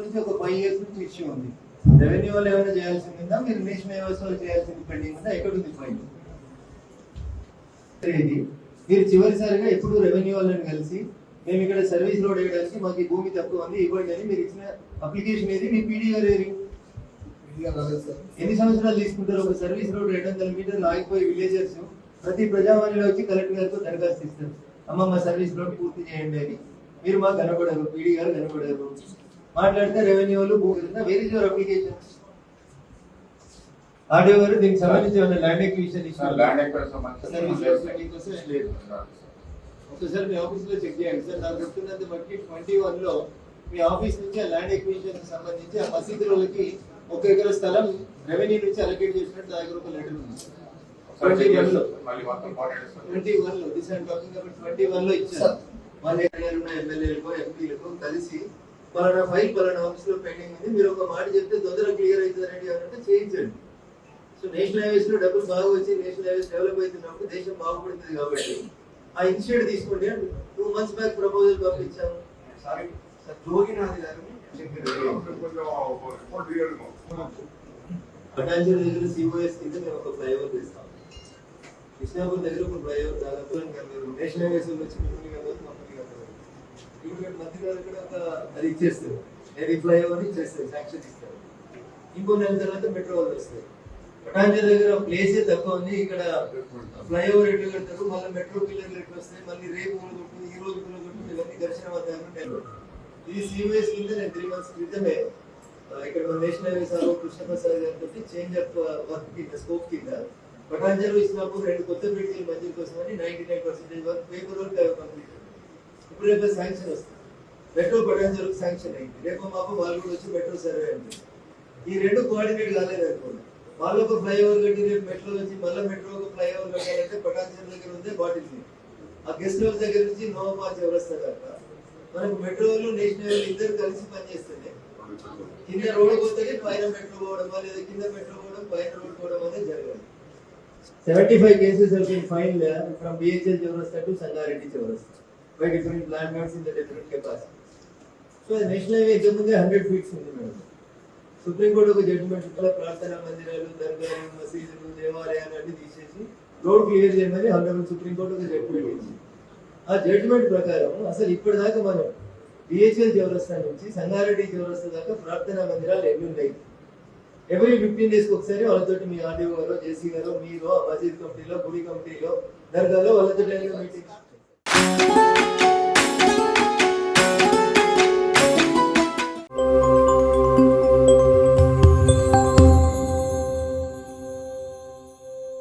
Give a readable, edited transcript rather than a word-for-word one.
నుంచి ఒక 5 years నుంచి ఇష్యూ ఉంది. రెవెన్యూ వాళ్ళు ఏమైనా చేయాల్సింది ఉందా, మీరు నేషనల్ హైవేస్ వాళ్ళు చేయాల్సింది పెండింగ్ ఉందా, ఎక్కడ ఉంది ఫైల్? మీరు చివరిసారిగా ఎప్పుడు రెవెన్యూ వాళ్ళని కలిసి మేము ఇక్కడ సర్వీస్ రోడ్ వేయడానికి మాకు ఈ భూమి తక్కువ ఉంది ఇవ్వండి అని మీరు ఇచ్చిన అప్లికేషన్ ఏది? మీ పీడీ గారు ఏది? ఎన్ని సంవత్సరాలు తీసుకుంటారు? ఒక సర్వీస్ రోడ్ 200 మీటర్లు ఆగిపోయి విలేజర్స్ ప్రతి ప్రజావాణిలో వచ్చి కలెక్టర్ గారితో దరఖాస్తు ఇస్తారు, అమ్మ మా సర్వీస్ రోడ్ పూర్తి చేయండి అని. మీరు మాకు కనబడరు, పీడీ గారు కనబడరు. మాట్లాడితే రెవెన్యూ వాళ్ళు భూమి where is your application? RDO గారు దీనికి సంబంధించి ల్యాండ్ ఎక్విజిషన్ లేదు. ఒకసారి మీ ఆఫీస్ లో చెక్ చేయండి సార్. నాకు చెప్తున్నంత బట్టి 21 లో మీ ఆఫీస్ నుంచి ఆ ల్యాండ్ ఎక్విజిషన్ సంబంధించి ఆ మసీదులకి 1 ఎకరా స్థలం రెవెన్యూ నుంచి అలొకేట్ చేసినట్టు నా దగ్గర ఒక లెటర్ ఉంది. 21 లో ఇచ్చారు. మన ఎమ్మెల్యేలకు ఎంపీలకు కలిసి పలానా ఫైల్ పలానా ఆఫీస్ లో పెండింగ్ ఉంది, మీరు ఒక మాట చెప్తే తొందరగా క్లియర్ అవుతుందండి అంటే చేయించండి. సో నేషనల్ హైవేస్ లో డబ్బులు బాగా వచ్చి నేషనల్ హైవేస్ డెవలప్ అవుతున్నప్పుడు దేశం బాగుపడుతుంది కాబట్టి ఆ ఇనిషియేటివ్ తీసుకోండి. 2 months బ్యాక్ ప్రపోజల్ పంపించాము. పటాన్చెరు దగ్గర సిఓఎస్ కింద మేము ఒక ఫ్లైఓవర్ చేస్తాం. కృష్ణాపూర్ దగ్గర ఒక ఫ్లైఓవర్ దాదాపు నేషనల్ హైవేస్ వచ్చి మంత్రి గారు కూడా ఒక అది ఇచ్చేస్తారు, ఏది ఫ్లైఓవర్ ఇచ్చేస్తారు, శాంక్షన్ ఇస్తారు. ఇంకో నెల తర్వాత మెట్రో వాళ్ళు వస్తారు. పటాన్చెరు దగ్గర ప్లేసే తక్కువ ఉంది, ఇక్కడ ఫ్లైఓవర్ ఎట్లు కడతారు, మళ్ళీ మెట్రో పిల్లర్లు ఎట్లు వస్తాయి, మళ్ళీ రేపు కొనుగొట్టు ఈ రోజు కొనుగొట్టు ఇవన్నీ దర్శన వాతావరణం. ఇది సిఓఎస్ కింద నేను 3 months క్రితమే ఇక్కడ నేషనల్ హైవేస్ కృష్ణప్రసాద్ గారితో చేంజ్ ఆఫ్ వర్క్ కింద స్కోప్ కింద పటాన్చెరు ఇచ్చినప్పుడు 2 కొత్త బ్రిడ్జిలు మంజూరు కోసం అని 99% వర్క్ పేపర్ వర్క్ కంప్లీట్. ఇప్పుడు రేపు శాంక్షన్ వస్తుంది. మెట్రో పటాన్చెరుకు శాంక్షన్ అయింది. రేపు మాకు వాళ్ళు కూడా వచ్చి మెట్రో సర్వే అంటుంది. ఈ 2 కోఆర్డినేట్ కాలేదు అనుకోండి. వాళ్ళు ఒక ఫ్లైఓవర్ కట్టి రేపు మెట్రో వచ్చి మళ్ళీ మెట్రో ఒక ఫ్లైఓవర్ కట్టాలంటే పటాన్చెరు దగ్గర ఉందే బాటిల్ ఆ గెస్ట్ హౌస్ దగ్గర నుంచి నోవా చౌరస్తా దాకా మనకు మెట్రోలు నేషనల్ ఇద్దరు కలిసి పనిచేస్తుంది. కింద రోడ్ పోతే పైన మెట్రో పోవడం లేదా కింద మెట్రో పోవడం పైన రోడ్ పోవడం అనేది జరగాలి. 75 cases have been filed from BHL Chaurasta to Sangareddy Chaurasta by different landlords in the different capacity. So the national highway ఇంతకుముందే 100 feet ఉంది మేడం. సుప్రీం కోర్టు ఒక జడ్జిమెంట్ కూడా ప్రార్థనా మందిరాలు, దర్గాలు, మసీదులు, దేవాలయాలు అన్ని తీసేసి రోడ్ క్లియర్ చేయమని ఆనరబుల్ సుప్రీం కోర్టు ఒక జడ్జిమెంట్ ఇచ్చింది. ఆ జడ్జిమెంట్ ప్రకారం అసలు ఇప్పటిదాకా మనం బిహెచ్ఎల్ చౌరస్తా నుంచి సంగారెడ్డి చౌరస్తా దాకా ప్రార్థనా మందిరాలు ఎన్ని ఉన్నాయి? ఎవ్రీ 15 days ఒకసారి వాళ్ళతోటి మీ ఆర్డీఓ గారు, జేసీ గారు, మీరు మసీద్ కమిటీలో, గుడి కమిటీలో, దర్గాలో వాళ్ళతో మీటింగ్